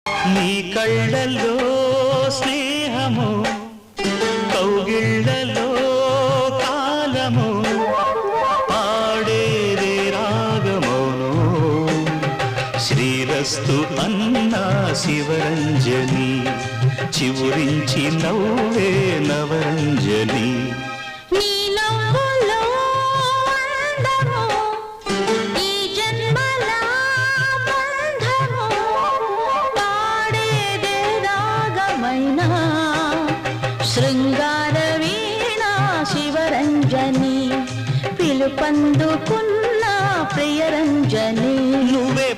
నీ కళ్ళల్లో స్నేహము, కౌగిళ్ళలో కాలము, పాడేదే రాగమౌను. శ్రీరస్తు అన్నా శివరంజని, చివురించి నవ్వే నవరంజని. శృంగార వీణ శివరంజని, పిలుపందుకున్న ప్రియరంజని. నువ్వే